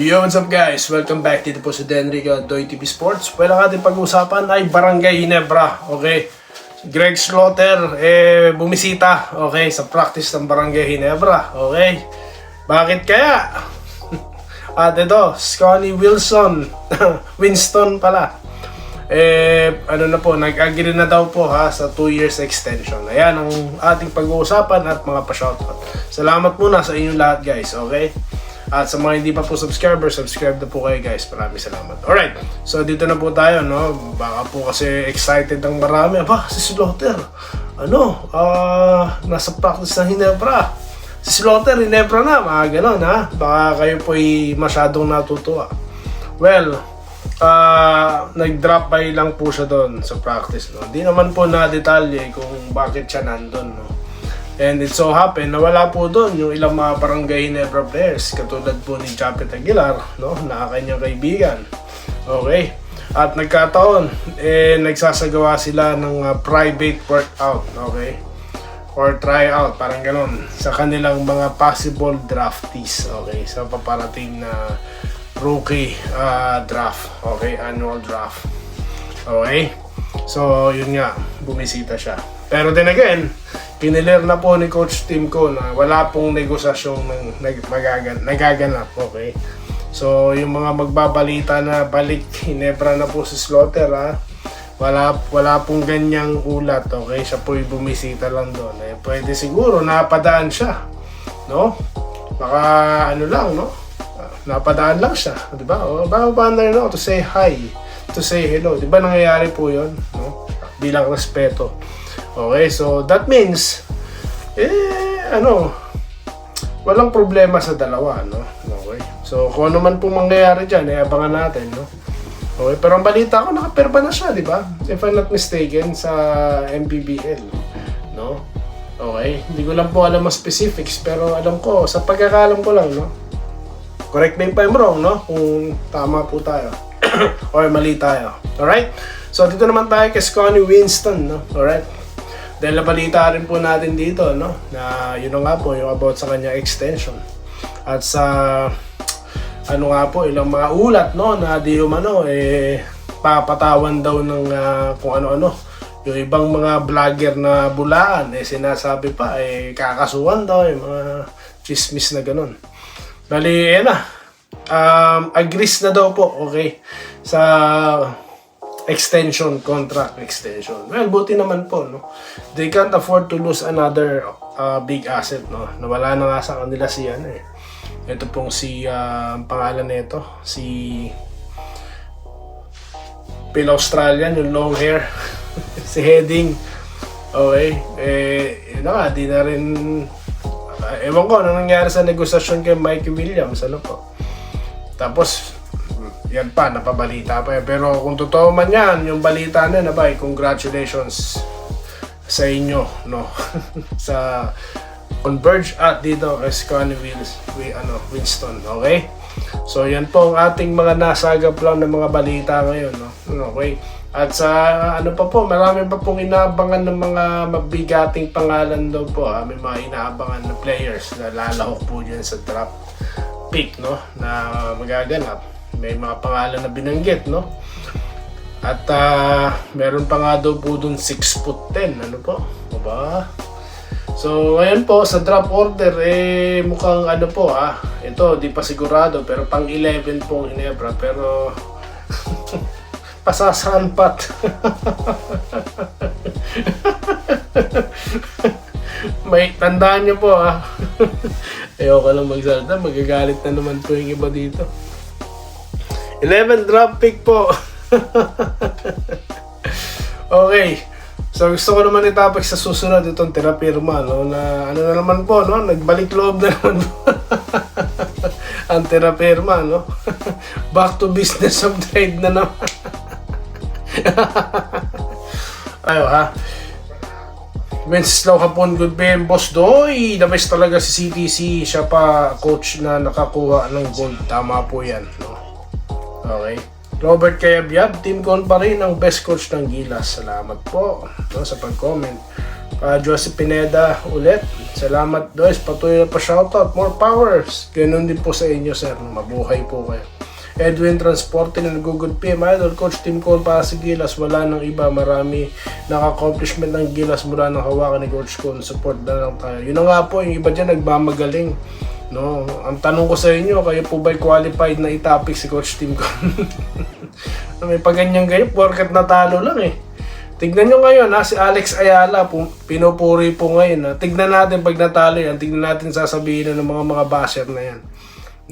Yo, what's up guys? Welcome back dito po sa Denrico Doy TV Sports. Well, ang ating pag-usapan ay Barangay Ginebra. Okay? Greg Slaughter, bumisita. Okay? Sa practice ng Barangay Ginebra. Okay? Bakit kaya? At ito, Scotty Wilson. Winston pala. Ano na po, nag-agree na daw po ha sa 2 years extension. Ayan ang ating pag-uusapan at mga pa-shoutout. Salamat muna sa inyong lahat guys. Okay? At sa mga hindi pa po subscribe na po kayo guys. Maraming salamat. Alright, so dito na po tayo, no? Baka po kasi excited ang marami. Aba, si Slaughter, nasa practice ng Ginebra. Si Slaughter, Ginebra na, mga ganon ha. Baka kayo po'y masyadong natutuwa. Well, nag-drop by lang po siya doon sa practice, no? Di naman po na detalye kung bakit siya nandun, no? And it so happened na wala po doon yung ilang mga Barangay Ginebra players katulad po ni Japet Aguilar, no, na kanyang kaibigan. Okay? At nagkataon, nagsasagawa sila ng private workout, okay? Or tryout, parang ganon, sa kanilang mga possible draftees, okay? Sa paparating na rookie draft, okay? Annual draft. Okay? So, yun nga, bumisita siya. Pero then again, kinilir na po ni Coach Tim ko na wala pong negosasyong nagaganap, okay? So, yung mga magbabalita na balik Ginebra na po si Slaughter, ha? Wala pong ganyang ulat, okay? Siya po'y bumisita lang doon. Pwede siguro napadaan siya, no? Baka ano lang, no? Napadaan lang siya, di ba? O, baka to say hi, to say hello. Di ba nangyayari po yun, no? Bilang respeto. Okay, so that means, walang problema sa dalawa, no? Okay, so kung ano man pong mangyayari dyan, abangan natin, no? Okay, pero ang balita ko, nakaperma na siya, di ba? If I'm not mistaken, sa MPBL, no? Okay, hindi ko lang po alam ang specifics, pero alam ko, sa pagkakalam ko lang, no? Correct me if I'm wrong, no? Kung tama po tayo, or mali tayo. Alright? So, dito naman tayo kay Scotty Winston, no? Alright? Dahil nabalita rin po natin dito, no? Na yun nga po, yung about sa kanya extension. At sa, nga po, ilang mga ulat, no? Na di umano, papatawan daw ng kung ano-ano. Yung ibang mga vlogger na bulaan, sinasabi pa, kakasuhan daw, yung mga chismis na ganun. Bali, agrees na daw po, okay? Sa contract extension. Well, buti naman po, no? They can't afford to lose another big asset, no? Nawala na nga sa kanila si ito pong si pangalan nito, si Phil Australian, yung long hair. Si Heading. Okay, di na rin ewan ko ano nangyari sa negosasyon kay Mikey Williams, ano po. Tapos yan pa, napabalita pa. Pero kung totoo man yan, yung balita na congratulations sa inyo, no? Sa Converge at dito kay Scotty Winston, okay? So yan po ang ating mga nasagap lang ng mga balita ngayon, no? Okay? At sa pa po, marami pa pong inaabangan ng mga mabigating pangalan daw po, ha? May mga inaabangan na players na lalahok po dyan sa draft pick, no? Na magaganap. May mga pangalan na binanggit, no? At meron pa nga daw po dun 6'10", ano po? Diba? So, ngayon po, sa drop order, mukhang po, ito, di pa sigurado, pero pang 11 pong Ginebra, pero pasasampat. May tandaan nyo po, ayoko lang magsalita, magagalit na naman po yung iba dito. 11 drop pick po. Okay. So gusto ko naman itapik sa susunod itong terapirma, no? Na na naman po, no? Nagbalik loob na naman po. Ang terapirma, no? Back to business of trade na naman. Ayo Wenceslao Hapon, good PM, boss doy. The best talaga si CTC. Siya pa coach na nakakuha ng gold. Tama po yan, no? Okay. Robert Kayabyab, Team Con pa rin ang best coach ng Gilas. Salamat po, no, sa pag-comment. Joseph Pineda ulit. Salamat Dois, patuloy na pa shoutout, more powers. Ganun din po sa inyo sir, mabuhay po kayo. Edwin Transporting and Google PM Idol, Coach Tim Cole para sa Gilas, wala nang iba, marami naka-accomplishment ng Gilas mula ng hawakan ni Coach Cole, support na lang tayo. Yun na nga po, yung iba dyan nagmamagaling. No, ang tanong ko sa inyo, kayo po ba'y qualified na itapik si Coach Tim Cole? May paganyan kayo, porket natalo lang eh. Tignan nyo ngayon si Alex Ayala, pinupuri po ngayon. Tignan natin pag natalo yan, tignan natin sasabihin ng mga basher na yan.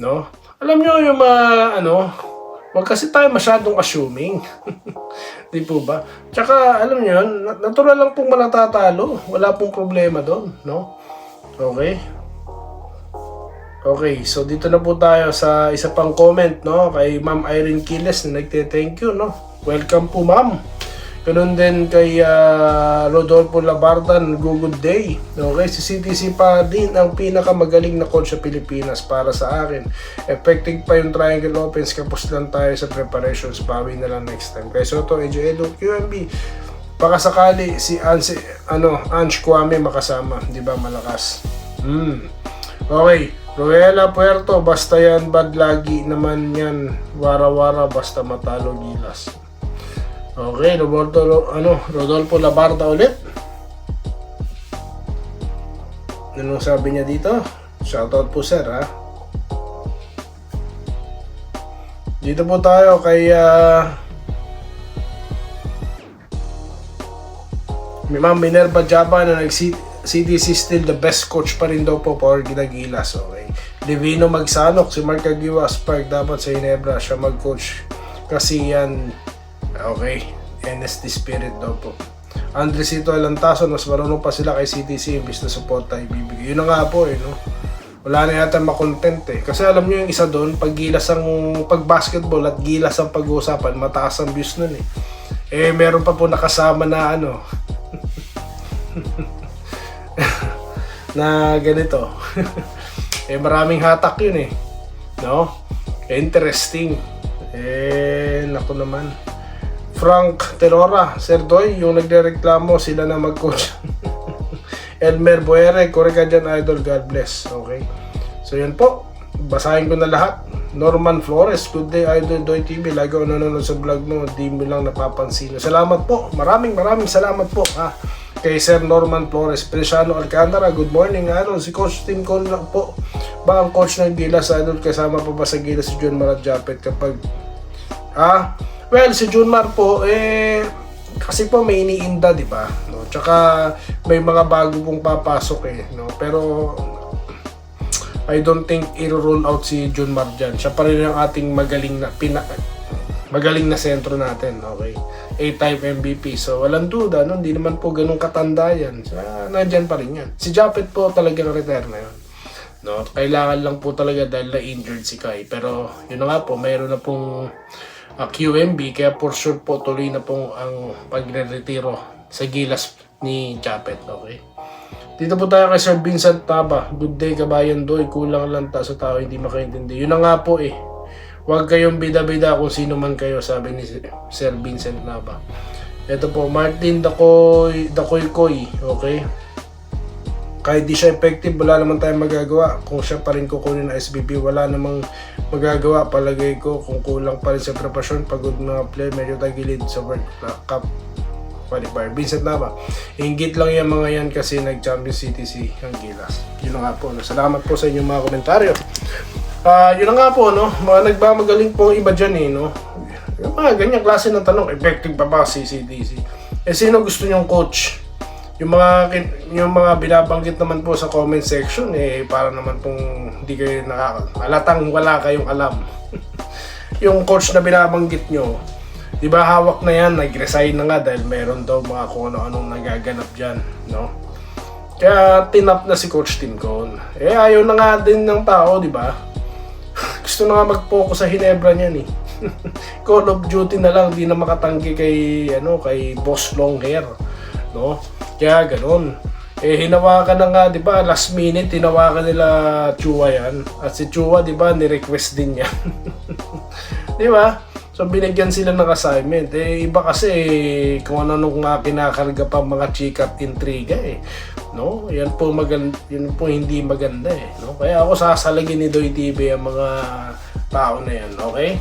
No? Alam nyo yung wag kasi tayo masyadong assuming. Di po ba? Tsaka alam nyo yun, natural lang pong manatatalo. Wala pong problema doon. No? Okay? Okay, so dito na po tayo sa isa pang comment, no? Kay Ma'am Irene Quiles na nagte-thank you, no? Welcome po, Ma'am. Ganun din kay Rodolfo Labardan, good day. Okay, si CTC pa din ang pinakamagaling na coach sa Pilipinas para sa akin. Effective pa yung triangle offense, kapos lang tayo sa preparations, bawi na lang next time. Kay Soto, EJ Edo, QMB, baka sakali si Ange Kwame makasama, di ba malakas? Okay, Ruela Puerto, basta yan bad lagi naman yan, wara-wara basta matalo Gilas. Okay, Rodolfo Labarda ulit. Anong sabi niya dito? Shoutout po sir ha. Dito po tayo kay Ma'am Minerva Jaba na CDC still the best coach pa rin daw po for Gilas. Okay. Divino Magsanok, si Mark Aguiwa Spark dapat sa Ginebra siya mag-coach kasi yan. Okay, NSD Spirit daw po. Andresito Alantason, mas marunong pa sila kay CTC imbis na support tayo ibibigay. Yun na nga po no? Wala na yata makontent eh. Kasi alam nyo yung isa doon, pag basketball at Gilas ang pag-uusapan, mataas ang views nun eh. Meron pa po nakasama na na ganito. Maraming hatak yun eh. No? Interesting. Naku naman. Frank Terora, Sir Doy, yung nagrereklamo sila na mag-coach. Elmer Boere, kore ka dyan idol, God bless. Okay. So yun po, basahin ko na lahat. Norman Flores, good day idol Doy TV, lagi ako nanonood sa vlog mo, di mo lang napapansin. Salamat po, maraming salamat po kay Sir Norman Flores. Presiano Alcantara, good morning idol, si Coach Tim Cole lang po ba ang coach ng Gilas idol, kasama pa ba sa Gilas si John Marat Japet kapag well, si Junmar po, kasi po may iniinda, di ba? No? Tsaka may mga bago pong papasok no? Pero I don't think i-roll out si Junmar dyan. Siya pa rin ang ating magaling na sentro natin, okay? A-type MVP. So, walang duda, no? Hindi naman po ganun katanda yan. Nandyan pa rin yan. Si Japet po talagang retire na yun. No? Kailangan lang po talaga dahil na-injured si Kai. Pero, yun na nga po, mayroon na pong QMB, kaya for sure po tuloy na pong ang pagre-retiro sa Gilas ni Japet. Okay. Dito po tayo kay Sir Vincent Nava. Good day kabayan Doy, kulang lang sa tao hindi makaintindi. Yun na nga po huwag kayong bida-bida kung sino man kayo, sabi ni Sir Vincent Nava. Ito po, Martin Dakoy, okay. Kahit di siya effective, wala naman tayong magagawa. Kung siya pa rin kukunin na SBB, wala namang magagawa. Palagay ko, kung kulang pa rin sa preparasyon, pagod na play, medyo tagilid sa World Cup qualifier. Vincent Nava, inggit lang yung mga yan kasi nag-champion CTC ang Gilas. Yun na nga po. Salamat po sa inyong mga komentaryo. Yun na nga po, mga nagbamagaling po iba dyan no? Yung mga ganyang klase ng tanong, effective pa ba si CTC? Sino gusto nyong coach? Yung mga binabanggit naman po sa comment section para naman pong hindi kayo halatang wala kayong alam. Yung coach na binabanggit nyo, di ba hawak na yan, nag-resign na nga dahil meron daw mga kung ano-anong nagaganap dyan, no? Kaya tinap na si Coach Tim Cole. Ayaw na nga din ng tao, di ba? Gusto na nga mag-focus sa Ginebra niyan Call of Duty na lang, di na makatanggi kay Boss Longhair, no? Kaya ganun. Hinawakan na nga, di ba, last minute, hinawakan nila Chua yan. At si Chua, di ba, ni-request din niya. Di ba? So, So binigyan sila ng assignment. Iba kasi kung ano nung kinakarga pa mga chika at intriga no? Yan po hindi maganda no? Kaya ako sasalagin ni Doy TV ang mga tao na yan, okay?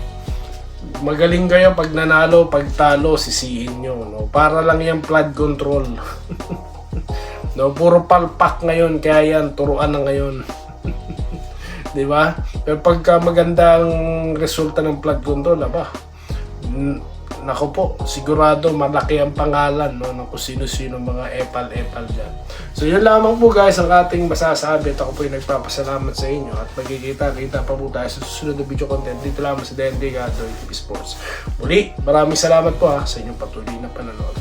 Magaling kayo pag nanalo, pag talo, sisihin nyo, no? Para lang yung flood control. No, puro palpak ngayon, kaya yan, turuan na ngayon. Di ba? Pero pagka magandang resulta ng flood control, nako po, sigurado malaki ang pangalan, no, ng kung sino-sino mga epal-epal dyan. So yun lamang po guys ang ating masasabi. At ako po yung nagpapasalamat sa inyo at magkikita-kita pa po tayo sa susunod na video content dito lamang sa DND Gadoy TV Sports. Muli, maraming salamat po sa inyong patuloy na panonood.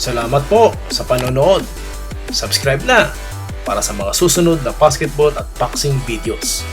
Salamat po sa panonood. Subscribe na para sa mga susunod na basketball at boxing videos.